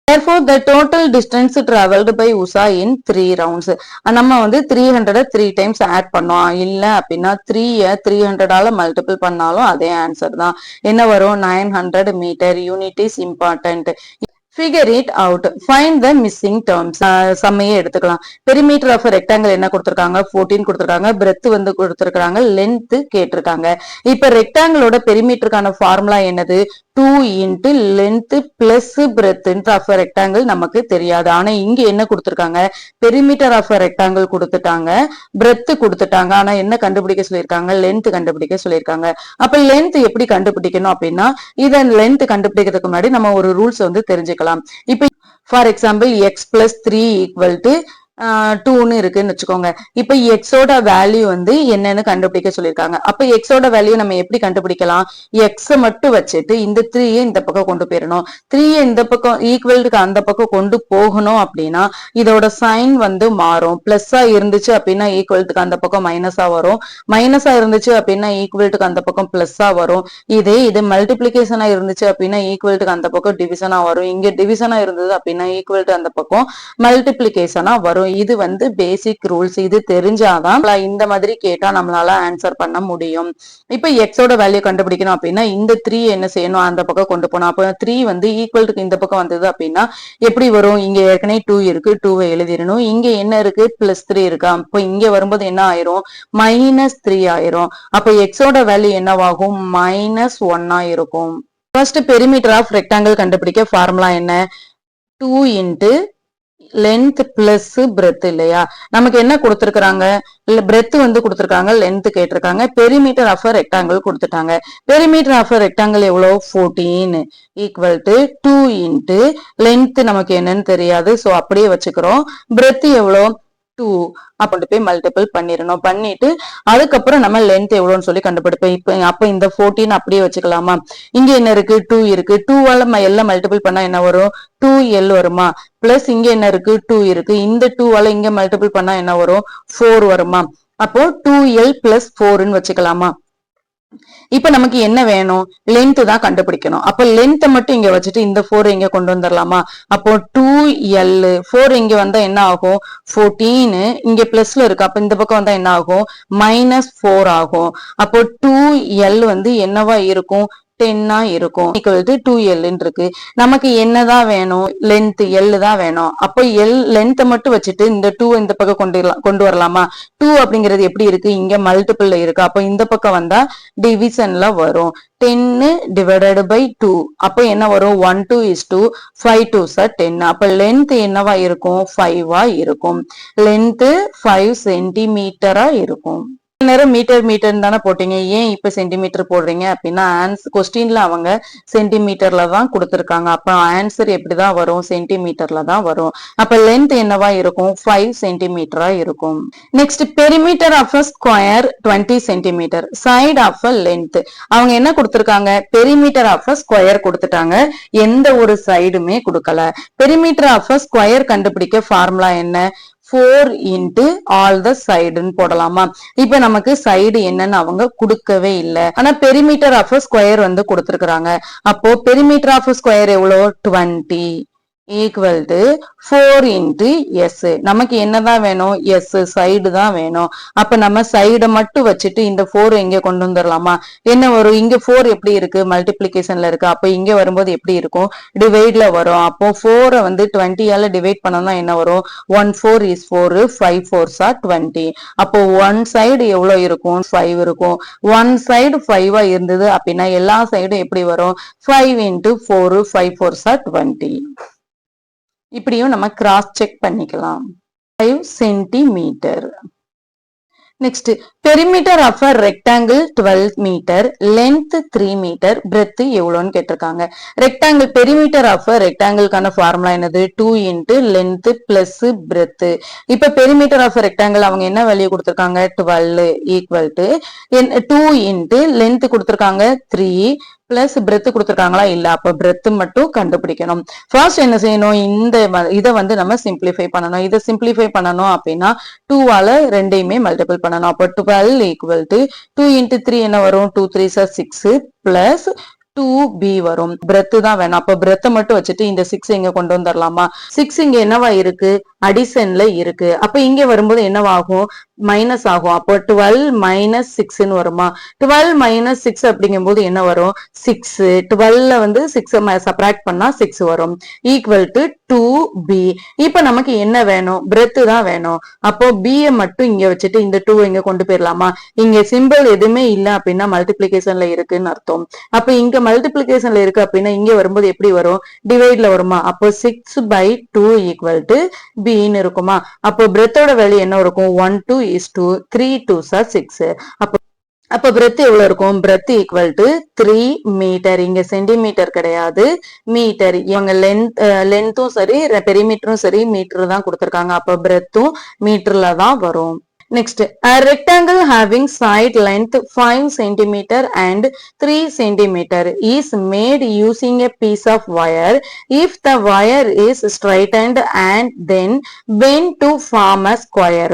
Therefore, the total distance traveled by Usha in 3 rounds. நம்ம வந்து 300 3 times add பண்ணோம். இல்ல அப்படின்னா 3 300ஆல மல்டிபிள் பண்ணாலும் அதே ஆன்சர் தான். என்ன வரும்? 900 metre. Unit is important. Figure it out. Find the missing terms. சம்மையே எடுத்துக்கலாம். பெரிமீட்டர் ஆஃப் ரெக்டாங்கிள் என்ன கொடுத்திருக்காங்க? 14 கொடுத்திருக்காங்க. பிரெத் வந்து கொடுத்திருக்காங்க. லென்த் கேட்டிருக்காங்க. இப்ப ரெக்டாங்கிளோட பெரிமீட்டருக்கான ஃபார்முலா என்னது? 2 into length plus breadth of a rectangle நமக்கு தெரியாது. ஆனா இங்க என்ன கொடுத்திருக்காங்க? பெரிமீட்டர் ஆஃப் ரெக்டாங்கிள் கொடுத்துட்டாங்க, பிரெத் கொடுத்துட்டாங்க. ஆனா என்ன கண்டுபிடிக்க சொல்லியிருக்காங்க? லென்த் கண்டுபிடிக்க சொல்லியிருக்காங்க. அப்ப லென்த் எப்படி கண்டுபிடிக்கணும் அப்படின்னா இதன் லென்த் கண்டுபிடிக்கிறதுக்கு முன்னாடி நம்ம ஒரு ரூல்ஸ் வந்து தெரிஞ்சுக்கலாம். இப்ப for example x plus 3 equal to 2ன்னு இருக்குன்னு வச்சுக்கோங்க. இப்ப எக்ஸோட வேல்யூ வந்து என்னன்னு கண்டுபிடிக்க சொல்லியிருக்காங்க. அப்ப எக்ஸோட வேல்யூ நம்ம எப்படி கண்டுபிடிக்கலாம்? எக்ஸ் மட்டும் வச்சுட்டு இந்த 3 இந்த பக்கம் கொண்டு போயிடணும். 3 இந்த பக்கம் ஈக்குவலுக்கு அந்த பக்கம் கொண்டு போகணும் அப்படின்னா இதோட சைன் வந்து மாறும். பிளஸ்ஸா இருந்துச்சு அப்படின்னா ஈக்குவலுக்கு அந்த பக்கம் மைனஸா வரும். மைனஸா இருந்துச்சு அப்படின்னா ஈக்குவலுக்கு அந்த பக்கம் பிளஸ்ஸா வரும். இது மல்டிபிளிகேஷனா இருந்துச்சு அப்படின்னா ஈக்குவலுக்கு அந்த பக்கம் டிவிஷனா வரும். இங்க டிவிஷனா இருந்தது அப்படின்னா ஈக்குவல் அந்த பக்கம் மல்டிபிளிகேஷனா வரும். இது வந்து பேசிக் ரூல்ஸ். இது தெரிஞ்சாதான் இந்த மாதிரி கேட்டா நம்மளால ஆன்சர் பண்ண முடியும். இப்ப எக்ஸோட வேல்யூ கண்டுபிடிக்கணும் அப்படின்னா இந்த 3 என்ன செய்யணும்? அந்த பக்கம் கொண்டு போகணும். அப்ப 3 வந்து ஈக்குவல் இந்த பக்கம் வந்தது அப்படின்னா எப்படி வரும்? இங்க ஏற்கனவே 2 இருக்கு, 2வை எழுதிடணும். இங்க என்ன இருக்கு? +3 இருக்கா. அப்ப இங்க வரும்போது என்ன ஆயிரும்? -3 ஆயிரும். அப்ப எக்ஸோட வேல்யூ என்னவாகும்? -1 இருக்கும். ஃபர்ஸ்ட் பெரிமீட்டர் ஆஃப் ரெக்டாங்கிள் கண்டுபிடிக்க ஃபார்முலா என்ன? 2 இன்ட்டு லென்த் பிளஸ் பிரெத் இல்லையா? நமக்கு என்ன கொடுத்திருக்காங்க? பிரெத் வந்து கொடுத்திருக்காங்க, லென்த் கேட்டிருக்காங்க. பெரிமீட்டர் ஆஃப் ரெக்டாங்கிள் கொடுத்துட்டாங்க. பெரிமீட்டர் ஆஃப் ரெக்டாங்கிள் எவ்வளவு? 14 ஈக்குவல் டு 2 இன்ட்டு லென்த் நமக்கு என்னன்னு தெரியாது, சோ அப்படியே வச்சுக்கிறோம். பிரெத் எவ்வளோ? 2 அப்படி போய் மல்டிபிள் பண்ணிடணும். பண்ணிட்டு அதுக்கப்புறம் நம்ம லென்த் எவ்வளவுன்னு சொல்லி கண்டுபிடிப்போம். இப்ப அப்ப இந்த 14 அப்படியே வச்சுக்கலாமா? இங்க என்ன இருக்கு? 2 இருக்கு. 2வால எல்லாம் மல்டிபிள் பண்ணா என்ன வரும்? 2l வருமா? பிளஸ் இங்க என்ன இருக்கு? 2 இருக்கு. இந்த 2வால இங்க மல்டிபிள் பண்ணா என்ன வரும்? 4 வருமா? அப்போ 2l + 4ன்னு வச்சுக்கலாமா? இப்ப நமக்கு என்ன வேணும்? லென்த் தான் கண்டுபிடிக்கணும். அப்ப லென்த் மட்டும் இங்க வச்சுட்டு இந்த 4 இங்க கொண்டு வந்துடலாமா? அப்போ 2l 4 இங்க வந்தா என்ன ஆகும்? 14 இங்க பிளஸ்ல இருக்கு. அப்ப இந்த பக்கம் வந்தா என்ன ஆகும்? -4 ஆகும். அப்போ 2l வந்து என்னவா இருக்கும்? 10 இருக்கும். ஈக்குவல் டு 2l இருக்கு. நமக்கு என்னதான் வேணும்? லென்த் l தான் வேணும். அப்போ l லென்த் மட்டும் வச்சுட்டு இந்த 2 இந்த பக்கம் கொண்டு வரலாமா? 2 அப்படிங்கிறது எப்படி இருக்கு? இங்க மல்டிபிள்ல இருக்கு. அப்போ இந்த பக்கம் வந்தா டிவிஷன்ல வரும். 10 divided by 2 அப்போ என்ன வரும்? 1 2 is 2 5 2s are 10. அப்ப லென்த் என்னவா இருக்கும்? 5 இருக்கும். லென்த் 5 சென்டிமீட்டரா இருக்கும். நேரம் மீட்டர் தானே போட்டீங்க, ஏன் இப்ப சென்டிமீட்டர் போடுறீங்க அப்படின்னா கொஸ்டின்ல அவங்க சென்டிமீட்டர்ல தான் கொடுத்திருக்காங்க. அப்ப ஆன்சர் எப்படிதான் வரும்? சென்டிமீட்டர்ல தான் வரும். அப்ப லென்த் என்னவா இருக்கும்? 5 சென்டிமீட்டரா இருக்கும். Next perimeter of a square 20 centimetre, side of a length. அவங்க என்ன கொடுத்திருக்காங்க? பெரிமீட்டர் ஆஃப் அ ஸ்கொயர் கொடுத்துட்டாங்க, எந்த ஒரு சைடுமே கொடுக்கல. பெரிமீட்டர் ஆஃப் அ ஸ்கொயர் கண்டுபிடிக்க ஃபார்முலா என்ன? 4 இன்ட்டு ஆல் த சைடுன்னு போடலாமா? இப்ப நமக்கு சைடு என்னன்னு அவங்க கொடுக்கவே இல்லை. ஆனா பெரிமீட்டர் ஆஃப் ஸ்கொயர் வந்து கொடுத்திருக்காங்க. அப்போ பெரிமீட்டர் ஆஃப் ஸ்கொயர் எவ்வளவு? 20 ஈக்குவல் டு 4 இன்ட்டு எஸ். நமக்கு என்னதான் வேணும்? எஸ் சைடு தான் வேணும். அப்ப நம்ம சைடை மட்டும் வச்சுட்டு இந்த 4 எங்க கொண்டு வந்துடலாமா? என்ன வரும்? இங்க 4 எப்படி இருக்கு? மல்டிபிளிகேஷன்ல இருக்கு. அப்ப இங்க வரும்போது எப்படி இருக்கும்? டிவைட்ல வரும். அப்போ 4 வந்து 20ஆல டிவைட் பண்ணோம்னா என்ன வரும்? 1 4 is 4 5 4s are 20. அப்போ ஒன் சைடு எவ்வளவு இருக்கும்? 5 இருக்கும். ஒன் சைடு 5 இருந்தது அப்படின்னா எல்லா சைடும் எப்படி வரும்? 5 இன்ட்டு 4 5 4s are 20. இப்படியும் நம்ம கிராஸ் செக் பண்ணிக்கலாம். 5 centimetre. Next perimeter of a rectangle 12 metre, length 3 metre, breadth எவ்வளோன்னு கேட்டிருக்காங்க. ரெக்டாங்கிள் பெரிமீட்டர் ஆஃப் அ ரெக்டாங்கிள்கான ஃபார்முலா என்னது? 2 இன்ட்டு லென்த் பிளஸ் பிரெத். இப்ப பெரிமீட்டர் ஆஃப் ரெக்டாங்கிள் அவங்க என்ன வேல்யூ கொடுத்திருக்காங்க? 12 ஈக்குவல் டு 2 இன்ட்டு லென்த் கொடுத்திருக்காங்க 3 பிளஸ் பிரெத் கொடுத்திருக்காங்களா? இல்ல. அப்ப பிரெத் மட்டும் கண்டுபிடிக்கணும். ஃபர்ஸ்ட் என்ன செய்யணும்? இதை வந்து நம்ம சிம்பிளிஃபை பண்ணணும். இதை சிம்பிளிஃபை பண்ணணும் அப்படின்னா 2ஆல ரெண்டையுமே மல்டிபிள் பண்ணணும். அப்போ 12 ஈக்குவல் டு 2 இன்ட்டு 3 என்ன வரும்? 2 3s are 6 பிளஸ் 2b வரும். பிரெத் தான் வேணும். அப்ப பிரெத் மட்டும் வச்சுட்டு இந்த 6 இங்க கொண்டு வந்துடலாமா? 6 இங்க என்னவா இருக்கு? அடிஷன்ல இருக்கு. அப்ப இங்க வரும்போது என்னவாகும்? மைனஸ் ஆகும். அப்போ 12 மைனஸ் 6ன்னு வருமா? 12 மைனஸ் 6 அப்படிங்கும் போது என்ன வரும்? 6. 12ல வந்து 6 சப்ராக்ட் பண்ணா 6 வரும். Equal to 2b. இப்ப நமக்கு என்ன வேணும்? பிரெத் தான் வேணும். அப்போ b மட்டும் இங்க வச்சுட்டு இந்த 2 இங்க கொண்டு போயிடலாமா? இங்க சிம்பிள் எதுவுமே இல்ல அப்படின்னா மல்டிபிளிகேஷன்ல இருக்குன்னு அர்த்தம். அப்ப இங்க மல்டிபிளிகேஷன்ல இருக்கு அப்படின்னா இங்க வரும்போது எப்படி வரும்? டிவைட்ல வருமா? அப்போ 6/2 ஈக்குவல் டு b இருக்குமா? அப்போ பிரெத்தோட வேல்யூ என்ன இருக்கும்? 1 2 is 2 3 2s are 6. அப்போ அப்ப பிரெத் எவ்வளவு இருக்கும்? Breadth equal to 3 metre. இங்க சென்டிமீட்டர் கிடையாது, மீட்டர். இவங்க லென்த்தும் சரி பெரிமீட்டரும் சரி மீட்டர் தான் கொடுத்திருக்காங்க. அப்ப பிரெத்தும் மீட்டர்ல தான் வரும். Next, a rectangle having side length 5 cm and 3 cm is made using a piece of wire. If the wire is straightened and then bent to form a square,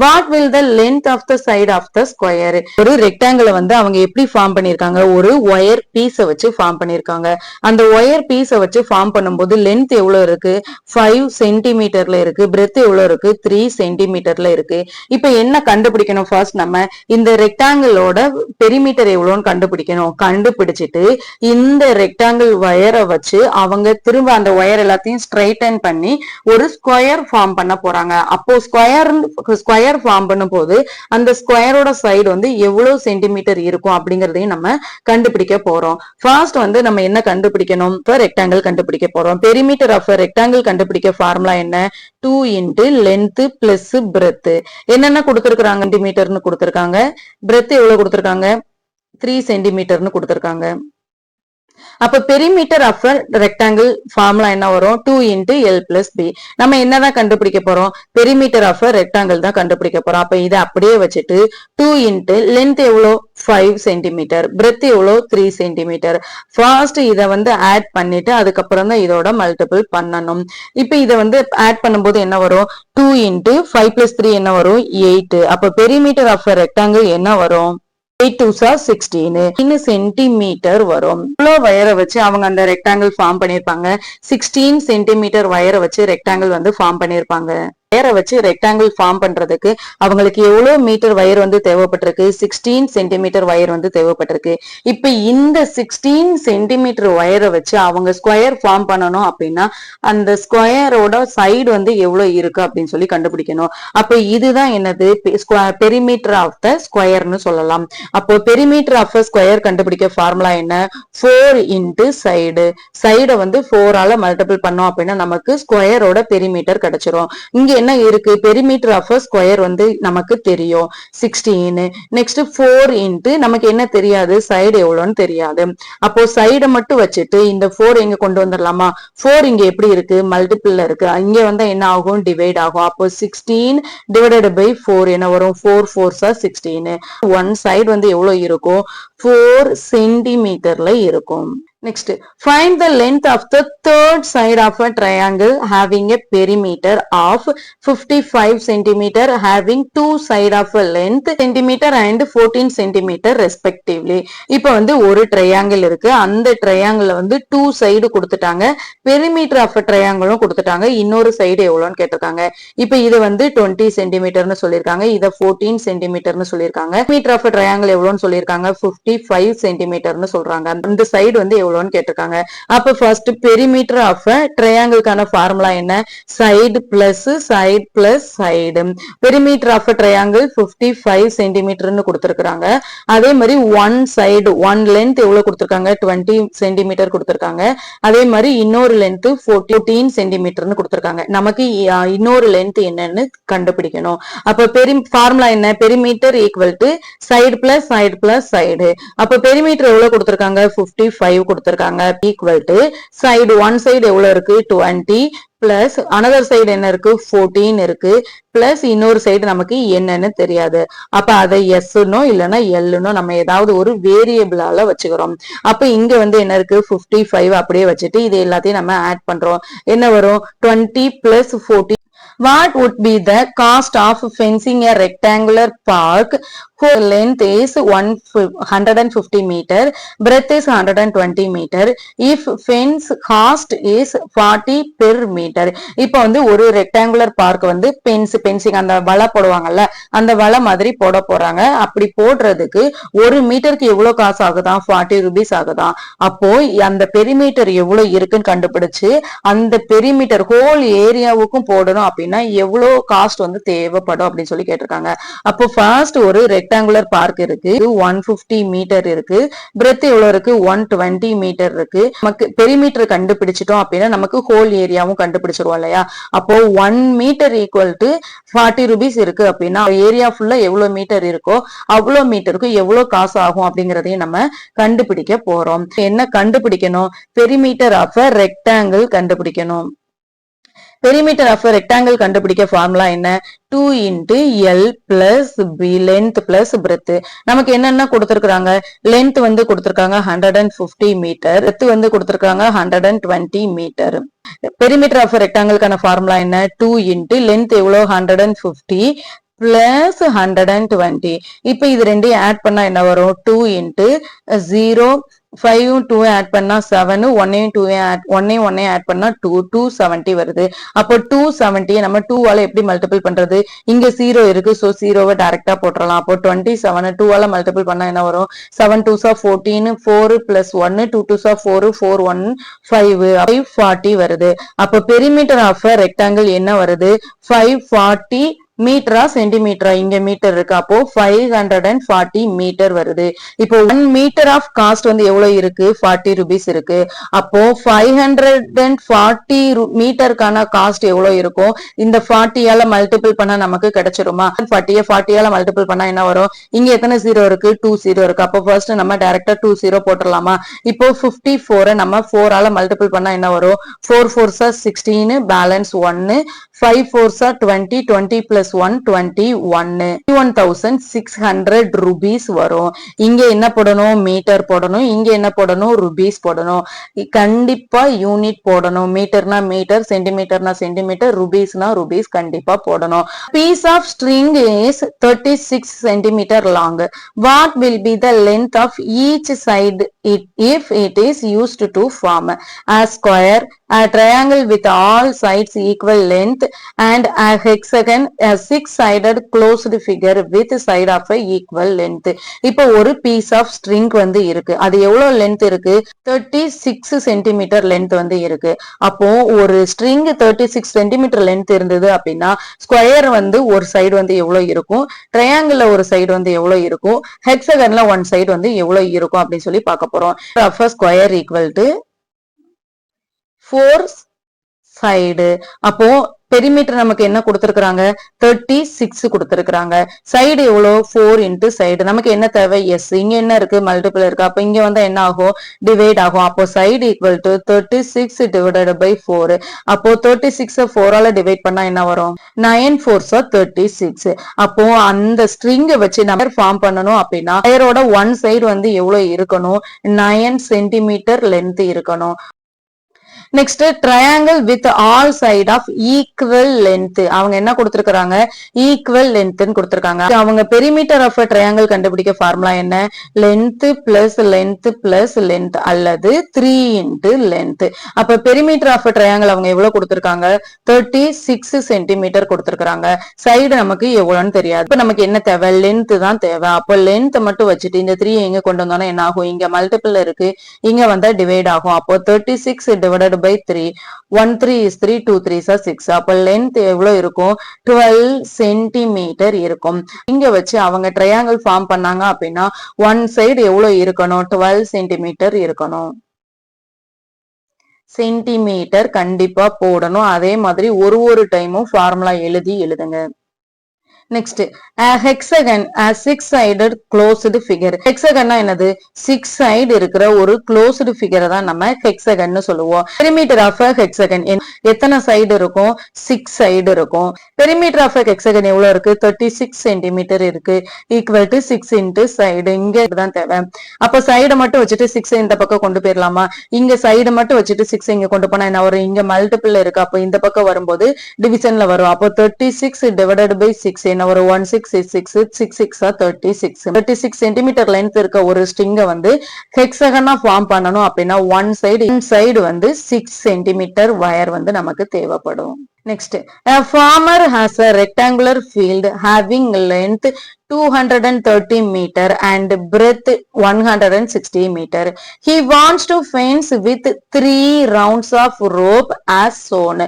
what will the length of the side of the square? ஒரு ரெக்டாங்கிள் வந்து அவங்க எப்படி ஃபார்ம் பண்ணிருக்காங்க? ஒரு ஒயர் பீஸ வச்சு ஃபார்ம் பண்ணிருக்காங்க. அந்த ஒயர் பீஸ வச்சு ஃபார்ம் பண்ணும்போது லென்த் எவ்வளவு இருக்கு? 5 சென்டிமீட்டர்ல இருக்கு. பிரெத் எவ்வளவு இருக்கு? 3 சென்டிமீட்டர்ல இருக்கு. இப்ப என்ன கண்டுபிடிக்கணும்? ஃபர்ஸ்ட் நம்ம இந்த ரெக்டாங்கிளோட பெரிமீட்டர் எவ்வளவுன்னு கண்டுபிடிக்கணும். கண்டுபிடிச்சிட்டு இந்த ரெக்டாங்கிள் வயரை வச்சு அவங்க திரும்ப அந்த ஒயர் எல்லாத்தையும் ஸ்ட்ரைட்டன் பண்ணி ஒரு ஸ்கொயர் ஃபார்ம் பண்ண போறாங்க. அப்போ ஸ்கொயர் ஃபார்ம் பண்ணும் போது அந்த ஸ்கொயரோட சைடு வந்து எவ்வளவு சென்டிமீட்டர் இருக்கும் அப்படிங்கறதையும் நம்ம கண்டுபிடிக்க போறோம். ஃபர்ஸ்ட் வந்து நம்ம என்ன கண்டுபிடிக்கணும்? ரெக்டாங்கிள் கண்டுபிடிக்க போறோம். பெரிமீட்டர் ஆஃப் ரெக்டாங்கிள் கண்டுபிடிக்க ஃபார்முலா என்ன? 2 இன்டு லென்த் பிளஸ் பிரெத். என்னென்ன கொடுத்திருக்காங்க? சென்டிமீட்டர்னு கொடுத்திருக்காங்க. பிரெத் எவ்வளவு கொடுத்திருக்காங்க? 3 சென்டிமீட்டர்னு கொடுத்திருக்காங்க. அப்ப பெரிமீட்டர் ஆஃப் ரெக்டாங்கிள் ஃபார்முலா என்ன வரும்? 2 இன்டு எல் பிளஸ் பி. நம்ம என்னதான் கண்டுபிடிக்க போறோம்? பெரிமீட்டர் ஆஃப் ரெக்டாங்கிள் தான் கண்டுபிடிக்க போறோம். அப்ப இதை அப்படியே வச்சுட்டு 2 இன்டு லென்த் எவ்வளோ? 5 சென்டிமீட்டர். பிரெத் எவ்வளோ? 3 சென்டிமீட்டர். ஃபர்ஸ்ட் இதை வந்து ஆட் பண்ணிட்டு அதுக்கப்புறம் தான் இதோட மல்டிபிள் பண்ணணும். இப்ப இதை வந்து ஆட் பண்ணும்போது என்ன வரும்? 2 இன்டு 5 பிளஸ் 3 என்ன வரும்? 8. அப்ப பெரிமீட்டர் ஆஃப் ரெக்டாங்கிள் என்ன வரும்? 8 2s are 16 சென்டிமீட்டர் வரும். இவ்வளவு வயரை வச்சு அவங்க அந்த ரெக்டாங்கிள் ஃபார்ம் பண்ணிருப்பாங்க. 16 சென்டிமீட்டர் வயரை வச்சு ரெக்டாங்கிள் வந்து ஃபார்ம் பண்ணிருப்பாங்க. வயரை வச்சு ரெக்டாங்கிள் ஃபார்ம் பண்றதுக்கு அவங்களுக்கு எவ்வளவு மீட்டர் வயர் வந்து தேவைப்பட்டிருக்கு? 16 சென்டிமீட்டர் வயர் வந்து தேவைப்பட்டிருக்கு. இப்ப இந்த 16 சென்டிமீட்டர் வயரை வச்சு அவங்க ஸ்கொயர் ஃபார்ம் பண்ணணும் அப்படின்னா அந்த ஸ்கொயரோட சைடு வந்து எவ்வளவு இருக்கு அப்படின்னு சொல்லி கண்டுபிடிக்கணும். அப்ப இதுதான் என்னது? பெரிமீட்டர் ஆஃப் த ஸ்கொயர்னு சொல்லலாம். அப்போ பெரிமீட்டர் ஆஃப் ஸ்கொயர் கண்டுபிடிக்க ஃபார்முலா என்ன? 4 இன்டு சைடு. சைடை வந்து 4 ஆல மல்டிபிள் பண்ணோம் அப்படின்னா நமக்கு ஸ்கொயரோட பெரிமீட்டர் கிடைச்சிரும். இங்க என்ன இருக்கு? பெரிமீட்டர் ஆஃப் ஸ்கொயர் வந்து நமக்கு தெரியும் 16. நெக்ஸ்ட் 4 இன்டு நமக்கு என்ன தெரியாது? சைடு எவ்வளவுன்னு தெரியாது. அப்போ சைடை மட்டும் வச்சுட்டு இந்த 4 எங்க கொண்டு வந்துடலாமா? 4 இங்க எப்படி இருக்கு? மல்டிபிள்ல இருக்கு. இங்க வந்து என்ன ஆகும்? டிவைட் ஆகும். அப்போ 16 டிவைடட் பை 4 என்ன வரும்? 4 4s are 16. ஒன் சைடு வந்து எவ்வளவு இருக்கும்? 4 சென்டிமீட்டர்ல இருக்கும். Next, find the length of the third side of a triangle having a perimeter of 55 cm having two side of a length centimeter and 14 cm respectively. இப்போ வந்து ஒரு ட்ரையாங்கிள் இருக்கு. அந்த ட்ரையாங்கிள் வந்து 2 சைடு கொடுத்துட்டாங்க. பெரிமீட்டர் ஆஃப் ட்ரையாங்கிளும் கொடுத்துட்டாங்க. இன்னொரு சைடு எவ்வளவுன்னு கேட்டிருக்காங்க. இப்போ இது வந்து 20 சென்டிமீட்டர்னு சொல்லியிருக்காங்க. இதை 14 சென்டிமீட்டர்னு சொல்லியிருக்காங்க. மீட்டர் ஆஃப் ட்ரையாங்கிள் எவ்வளவுன்னு சொல்லியிருக்காங்க? 55 சென்டிமீட்டர்னு சொல்றாங்க. அந்த சைடு வந்து கேட்டிருக்காங்க. அப்ப ஃபர்ஸ்ட் பெரிமீட்டர் ஆஃப் ட்ரையாங்கிள்கான ஃபார்முலா என்ன? Side plus side plus side. Perimeter of triangle 55 சென்டிமீட்டர்னு கொடுத்திருக்காங்க. அதே மாதிரி ஒன் சைடு ஒன் லென்த் எவ்வளவு கொடுத்திருக்காங்க? 20 சென்டிமீட்டர் கொடுத்திருக்காங்க. அதே மாதிரி இன்னொரு லென்த் 14 சென்டிமீட்டர்னு கொடுத்திருக்காங்க. நமக்கு இன்னொரு லென்த் என்னன்னு கண்டுபிடிக்கணும். அப்ப ஃபார்முலா என்ன? Perimeter equal to side plus side plus side. அப்ப பெரிமீட்டர் எவ்வளவு கொடுத்திருக்காங்க? 55 கொடுத்திருக்காங்க. Equal to side one side எவ்வளவு இருக்கு? 20 பிளஸ் அனதர் சைடு என்ன இருக்கு? 14 இருக்கு. பிளஸ் இன்னொரு சைடு நமக்கு என்னன்னு தெரியாது. அப்ப அதை எஸ்னோ இல்லைன்னா எல்லுனோ நம்ம ஏதாவது ஒரு வேரியபிளால வச்சுக்கிறோம். அப்ப இங்க வந்து என்ன இருக்கு? 55 அப்படியே வச்சுட்டு இது எல்லாத்தையும் நம்ம ஆட் பண்றோம். என்ன வரும்? 20 plus 14. What would be the cost of fencing a rectangular park whose length is 150 meter, breadth is 120 meter, if fence cost is 40 per meter? இப்போ வந்து ஒரு ரெக்டாங்குலர் பார்க் வந்து பென்சிங் அந்த வலை போடுவாங்கல்ல, அந்த வலை மாதிரி போட போறாங்க. அப்படி போடுறதுக்கு ஒரு மீட்டருக்கு எவ்வளவு காசு ஆகுதான்? 40 rupees ஆகுதான். அப்போ அந்த பெரிமீட்டர் எவ்வளவு இருக்குன்னு கண்டுபிடிச்சு அந்த பெரிமீட்டர் ஹோல் ஏரியாவுக்கும் போடணும் அப்படின்னா எவ்வளவு காஸ்ட் வந்து தேவைப்படும் அப்படின்னு சொல்லி கேட்டிருக்காங்க. அப்போ ஃபர்ஸ்ட் ஒரு ரெக்டாங்குலர் பார்க் இருக்கு, 150 மீட்டர் இருக்கு, பிரெத் எவ்வளவு இருக்கு, 120 மீட்டர் இருக்கு. நமக்கு பெரிமீட்டர் கண்டுபிடிச்சிட்டோம் அப்படின்னா நமக்கு ஹோல் ஏரியாவும் கண்டுபிடிச்சிருவோம் இல்லையா. அப்போ 1 மீட்டர் ஈக்குவல் டு 40 ரூபீஸ் இருக்கு அப்படின்னா ஏரியா ஃபுல்லா எவ்வளவு மீட்டர் இருக்கோ அவ்வளவு மீட்டருக்கு எவ்வளவு காசு ஆகும் அப்படிங்கறதையும் நம்ம கண்டுபிடிக்க போறோம். என்ன கண்டுபிடிக்கணும், பெரிமீட்டர் ஆஃப் a ரெக்டாங்கிள் கண்டுபிடிக்கணும். பெரிமீட்டர் ஆஃப் ரெக்டாங்கிள் கண்டுபிடிக்க ஃபார்முலா என்ன, 2 into L plus B, length plus breadth. நமக்கு என்னென்ன கொடுத்திருக்காங்க, length வந்து கொடுத்திருக்காங்க 150 மீட்டர், breadth வந்து கொடுத்திருக்காங்க 120 மீட்டர். பெரிமீட்டர் ஆஃப் ரெக்டாங்கிள்கான ஃபார்முலா என்ன, 2 into length எவ்வளோ 150 plus 120. இப்போ இது ரெண்டையும் ஆட் பண்ணா என்ன வரும், 2 into 0 5 2 ஆட் பண்ணா 7 1 1 ஆட் பண்ணா 2 270 வருது. அப்போ 270 நம்ம 2 ஆல எப்படி மல்டிபிள் பண்றது, இங்க 0 இருக்கு, சோ 0வை டைரக்டா போட்டுறலாம். அப்போ 27 2 ஆல மல்டிபிள் பண்ணா என்ன வரும், 7 2s 14 4 plus 1 2 2s 4 4 1 5 540 வருது. அப்போ பெரிமீட்டர் ஆஃப் ரெக்டாங்கிள் என்ன வருது, 540 மீட்டரா சென்டிமீட்டரா, இங்க மீட்டர் இருக்கு, அப்போ 540 மீட்டர் வருது. இப்போ 1 மீட்டர் ஆஃப் காஸ்ட் வந்து எவ்வளவு இருக்கு, 40 ரூபீஸ் இருக்கு. அப்போ 540 மீட்டருக்கான காஸ்ட் எவ்வளவு இருக்கும், இந்த 40 ஆல மல்டிபிள் பண்ணா நமக்கு கிடைச்சிருமா, 40 ஆல மல்டிபிள் பண்ணா என்ன வரும், இங்க எத்தனை 0 இருக்கு, 2 0 இருக்கு. அப்போ ஃபர்ஸ்ட் நம்ம டைரக்டா 2 0 போட்டுடலாமா. இப்போ 54 நம்ம 4 ஆல மல்டிபிள் பண்ணா என்ன வரும், 4 4s 16 balance 1 5 4s 20 20 plus 1 21 21,600 rupees வரும். இங்க என்ன போடணும், மீட்டர் போடணும், இங்க என்ன போடணும், ரூபீஸ் போடணும். கண்டிப்பா யூனிட் போடணும், மீட்டர்னா மீட்டர், சென்டிமீட்டர்னா சென்டிமீட்டர், ரூபீஸ்னா ரூபீஸ் கண்டிப்பா போடணும். Piece of string is 36 centimetre long. What will be the length of each side if it is used to form a square, a triangle with all sides equal length and a hexagon, a six-sided closed figure with side of a equal length. இப்போ ஒரு piece of string வந்து இருக்கு, அது எவ்வளவு லென்த் இருக்கு, 36 சென்டிமீட்டர் லென்த் வந்து இருக்கு. அப்போ ஒரு ஸ்ட்ரிங் 36 சென்டிமீட்டர் லென்த் இருந்தது அப்படின்னா ஸ்கொயர் வந்து ஒரு சைடு வந்து எவ்வளவு இருக்கும், ட்ரையாங்கிள் ஒரு சைடு வந்து எவ்வளவு இருக்கும், ஹெக்ஸகன்ல ஒன் சைடு வந்து எவ்வளவு இருக்கும் அப்படின்னு சொல்லி பார்க்க போறோம். Square equal to 4 side. அப்போ பெரிமீட்டர் நமக்கு என்ன கொடுத்திருக்காங்க, 36 கொடுத்திருக்காங்க. சைடு எவ்வளவு, 4 into சைடு. நமக்கு என்ன தேவை, எஸ். இங்க என்ன இருக்கு, மல்டிபிள் இருக்கு, அப்ப இங்க வந்து என்ன ஆகும், டிவைட் ஆகும். அப்போ side equal to 36 divided by 4. அப்போ 36 4 ஆல டிவைட் பண்ணா என்ன வரும், 9 4s 36. அப்போ அந்த ஸ்ட்ரிங் வச்சு நம்ம ஃபார்ம் பண்ணணும் அப்படின்னா வயரோட ஒன் சைடு வந்து எவ்வளவு இருக்கணும், 9 சென்டிமீட்டர் லென்த் இருக்கணும். Next triangle with all side of equal length. அவங்க என்ன கொடுத்திருக்காங்க, ஈக்குவல் லென்த்னு கொடுத்திருக்காங்க. அவங்க பெரிமீட்டர் ஆஃப் ட்ரையாங்கிள் கண்டுபிடிக்க ஃபார்முலா என்ன, length plus length plus length அல்லது 3 into லென்த். அப்ப பெரிமீட்டர் ஆஃப் ட்ரையாங்கிள் அவங்க எவ்வளவு கொடுத்திருக்காங்க, 36 சென்டிமீட்டர் கொடுத்திருக்காங்க. சைடு நமக்கு எவ்வளவுன்னு தெரியாது. இப்ப நமக்கு என்ன தேவை, லென்த் தான் தேவை. அப்ப லென்த் மட்டும் வச்சுட்டு இந்த 3 எங்க கொண்டு வந்தோம்னா என்ன ஆகும், இங்க மல்டிபிள் இருக்கு, இங்க வந்தா டிவைட் ஆகும். அப்போ 36 divided by 3, 1 3 is 3, 2 3s are 6. அப்ப லென்த் எவ்வளவு இருக்கும், 12 சென்டிமீட்டர் இருக்கும். இங்க வச்சு அவங்க ட்ரையாங்கிள் ஃபார்ம் பண்ணாங்க அப்படின்னா ஒன் சைடு எவ்வளவு இருக்கணும், 12 சென்டிமீட்டர் இருக்கணும். சென்டிமீட்டர் கண்டிப்பா போடணும். அதே மாதிரி ஒரு டைமும் ஃபார்முலா எழுதுங்க. Next hexagon, six sided closed figure. ஹெக்ஸகன்னா என்னது, 6 சைடு இருக்கிற ஒரு க்ளோஸ்டு ஃபிகரை தான் நம்ம ஹெக்ஸகன் சொல்லுவோம். பெரிமீட்டர் ஆஃப் ஹெக்ஸகன் எத்தனை சைடு இருக்கும், 6 சைடு இருக்கும். பெரிமீட்டர் ஆஃப் ஹெக்ஸகன் எவ்வளவு இருக்கு, 36 சென்டிமீட்டர் இருக்கு, ஈக்குவல் டு 6 into சைடு. இங்க தான் தேவை. அப்ப சைடை மட்டும் வச்சுட்டு 6 இந்த பக்கம் கொண்டு போயிடலாமா, இங்க சைடு மட்டும் வச்சுட்டு 6 இங்க கொண்டு போனா என்ன வரும், இங்க மல்டிபிள் இருக்கு, அப்ப இந்த பக்கம் வரும்போது டிவிஷன்ல வரும். அப்போ 36 divided by 6 என்ன ஒரு 1 6 is 6 6 6 36 சென்டிமீட்டர் லென்த் இருக்க ஒரு ஸ்ட்ரிங்க வந்து ஹெக்ஸகனா ஃபார்ம் பண்ணணும் அப்படின்னா ஒன் சைடு வந்து 6 சென்டிமீட்டர் வயர் வந்து நமக்கு தேவைப்படும். Next, a farmer has a rectangular field having length 230 meter and breadth 160 meter. He wants to fence with 3 rounds of rope as shown.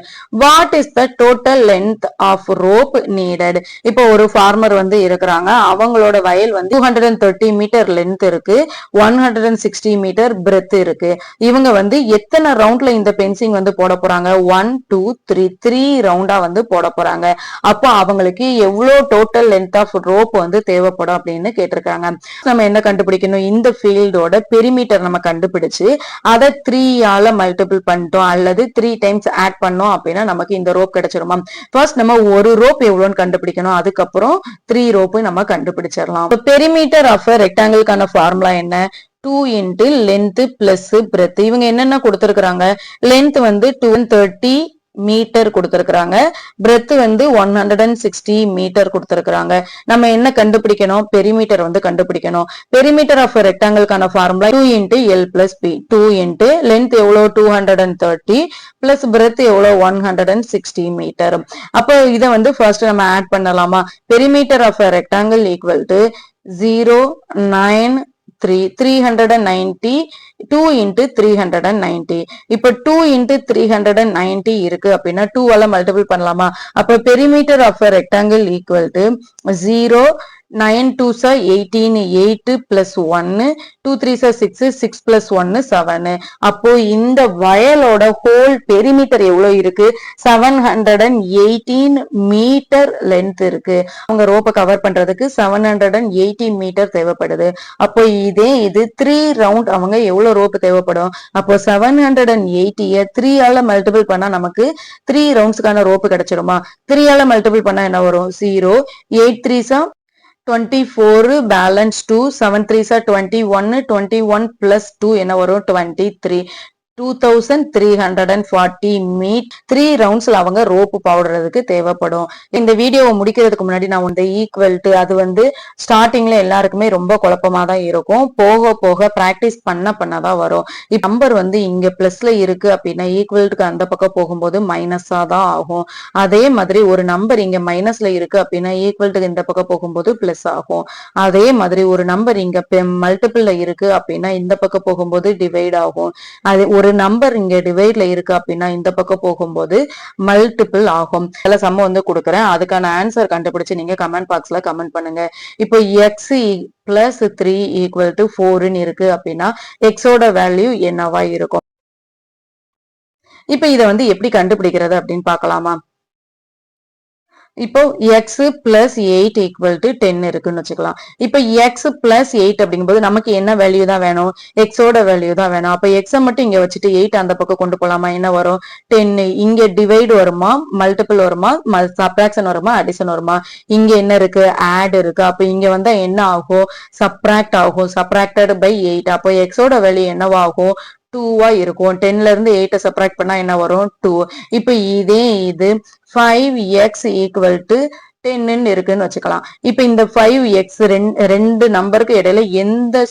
What is the total length of rope needed? இப்போ ஒரு farmer வந்து இருக்கிறாங்க, அவங்களோட வயல் வந்து 230 மீட்டர் லென்த் இருக்கு, 160 மீட்டர் பிரெத் இருக்கு. இவங்க வந்து எத்தனை ரவுண்ட்ல இந்த பென்சிங் வந்து போட போறாங்க? 1 2 3 ரவுண்டா வந்து போட போறாங்க. அப்போ அவங்களுக்கு எவ்வளவு டோட்டல் லென்த் ஆஃப் ரோப் வந்து தேவைப்படும் அப்படின்னு கேட்டிருக்காங்க. நம்ம என்ன கண்டுபிடிக்கணும்? இந்த ஃபீல்டோட பெரிமீட்டர் நம்ம கண்டுபிடிச்சு அதை 3 மல்டிபிள் பண்ணிட்டோம் அல்லது 3 டைம்ஸ் ஆட் பண்ணோம் அப்படின்னா நமக்கு இந்த ரோப் கிடைச்சிருமா? ஃபர்ஸ்ட் நம்ம ஒரு ரோப் எவ்வளவுன்னு கண்டுபிடிக்கணும், அதுக்கப்புறம் 3 ரோப் நம்ம கண்டுபிடிச்சிடலாம். பெரிமீட்டர் ஆஃப் ரெக்டாங்கிள்கான ஃபார்முலா என்ன? 2 இன்டு லென்த் பிளஸ் பிரெத். இவங்க என்னென்ன கொடுத்திருக்கிறாங்க? லென்த் வந்து 230 மீட்டர் கொடுத்திருக்கிறாங்க, பிரெத் வந்து 160 மீட்டர் கொடுத்திருக்கிறாங்க. நம்ம என்ன கண்டுபிடிக்கணும்? பெரிமீட்டர் வந்து கண்டுபிடிக்கணும். பெரிமீட்டர் ஆஃப் ரெக்டாங்கிள்கான formula 2 into L plus B. 2 into length எவ்வளவு? 230 பிளஸ் பிரெத் எவ்வளவு? 160 மீட்டர். அப்போ இதை வந்து ஃபர்ஸ்ட் நம்ம ஆட் பண்ணலாமா? Perimeter of rectangle equal to 0 9 390 2 into 390. இப்போ 2 into 390 இருக்கு அப்படின்னா 2 மல்டிபிள் பண்ணலாமா? அப்ப perimeter of rectangle equal to 0 9 2s 18 8 plus 1 2 3s 6 6 plus 1 7. அப்போ இந்த வயலோட ஹோல் பெரிமீட்டர் எவ்வளவு இருக்கு? 718 மீட்டர் லென்த் இருக்கு. அவங்க ரோப்பை கவர் பண்றதுக்கு 780 மீட்டர் தேவைப்படுது. அப்போ இது 3 ரவுண்ட் அவங்க எவ்வளவு ரோப் தேவைப்படும்? அப்போ 780 3 மல்டிபிள் பண்ணா நமக்கு 3 ரவுண்ட்ஸ்க்கான ரோப் கிடைச்சிருமா? 3 மல்டிபிள் பண்ணா என்ன வரும்? 0 8 3s 24 பேலன்ஸ் 2 7 3s 21 21 பிளஸ் 2 என்ன வரும்? 23 2340 மீட் 3 ரவுண்ட்ஸ்ல அவங்க ரோப் போடுறதுக்கு தேவைப்படும். இந்த வீடியோவை முடிக்கிறதுக்கு முன்னாடி நான் இந்த ஈக்குவல் டு அது வந்து ஸ்டார்டிங்ல எல்லாருக்குமே ரொம்ப குழப்பமா தான் இருக்கும், போக போக பிராக்டிஸ் பண்ணதான் வரும். இப்ப நம்பர் வந்து இங்க பிளஸ்ல இருக்கு அப்படின்னா ஈக்குவல்ட்டுக்கு அந்த பக்கம் போகும்போது மைனஸா தான் ஆகும். அதே மாதிரி ஒரு நம்பர் இங்க மைனஸ்ல இருக்கு அப்படின்னா ஈக்குவல்ட்டுக்கு இந்த பக்கம் போகும்போது பிளஸ் ஆகும். அதே மாதிரி ஒரு நம்பர் இங்க மல்டிபிள்ல இருக்கு அப்படின்னா இந்த பக்கம் போகும்போது டிவைட் ஆகும். அது ஒரு நம்பர் இங்க டிவைட்ல இருக்கு அப்படின்னா இந்த பக்கம் போகும்போது மல்டிபிள் ஆகும். சில சம்ம வந்து கொடுக்குறேன், அதுக்கான ஆன்சர் கண்டுபிடிச்சு நீங்க கமெண்ட் பாக்ஸ்ல கமெண்ட் பண்ணுங்க. இப்போ எக்ஸ் பிளஸ் 3 ஈக்குவல் டு 4 இருக்கு அப்படின்னா எக்ஸோட வேல்யூ என்னவா இருக்கும்? இப்ப இதை வந்து எப்படி கண்டுபிடிக்கிறது அப்படின்னு பாக்கலாமா? இப்போ எக்ஸ் பிளஸ் 8 ஈக்குவல் டு 10 இருக்குன்னு வச்சுக்கலாம். இப்போ எக்ஸ் பிளஸ் 8 அப்படிங்கும்போது நமக்கு என்ன வேல்யூ தான் வேணும்? எக்ஸோட வேல்யூ தான் வேணும். அப்ப எக்ஸை மட்டும் இங்க வச்சுட்டு 8 அந்த பக்கம் கொண்டு போலாமா? என்ன வரும்? 10. இங்க டிவைட் வருமா? மல்டிபிள் வருமா? சப்ராக்ஷன் வருமா? அடிஷன் வருமா? இங்க என்ன இருக்கு? ஆட் இருக்கு. அப்ப இங்க வந்தா என்ன ஆகும்? சப்ராக்ட் ஆகும். Subtracted by 8. அப்போ எக்ஸோட வேல்யூ என்னவாகும்? 2 இருக்கும். 10ல இருந்து 8 சப்ராக்ட் பண்ணா என்ன வரும்? 2. இப்ப இது 5x ஈக்குவல் டு 10 இருக்குன்னு வச்சுக்கலாம். இப்ப இந்த 5x ரெண்டு நம்பருக்கு இடையில எந்த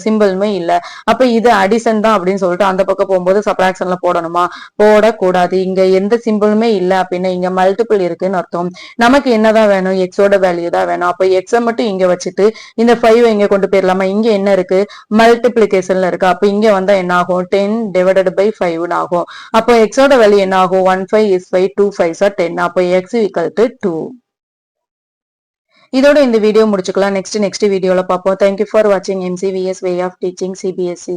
சிம்பிளுமே இல்ல. அப்ப இது அடிஷன் தான் அப்படின்னு சொல்லிட்டு அந்த பக்கம் போகும்போது சப்ராக்ஷன்ல போடணுமா? போடக்கூடாது. இங்க எந்த சிம்பிளுமே இல்ல அப்படின்னா இங்க மல்டிபிள் இருக்குன்னு அர்த்தம். நமக்கு என்னதான் வேணும்? எக்ஸோட வேல்யூ தான் வேணும். அப்ப எக்ஸை மட்டும் இங்க வச்சுட்டு இந்த 5 இங்க கொண்டு போயிடலாமா? இங்க என்ன இருக்கு? மல்டிபிளிகேஷன்ல இருக்கு. அப்ப இங்க வந்தா என்ன ஆகும்? 10 டிவைடட் பை 5 ஆகும். அப்போ எக்ஸோட வேல்யூ என்ன ஆகும்? 1 5 is 5 2 5s are 10. அப்போ எக்ஸ் ஈக்குவல் டு 2. இதோட இந்த வீடியோ முடிச்சுக்கலாம். நெக்ஸ்ட் வீடியோல பார்ப்போம். தேங்க்யூ ஃபார் வாட்சிங் MCVS way of teaching CBSE.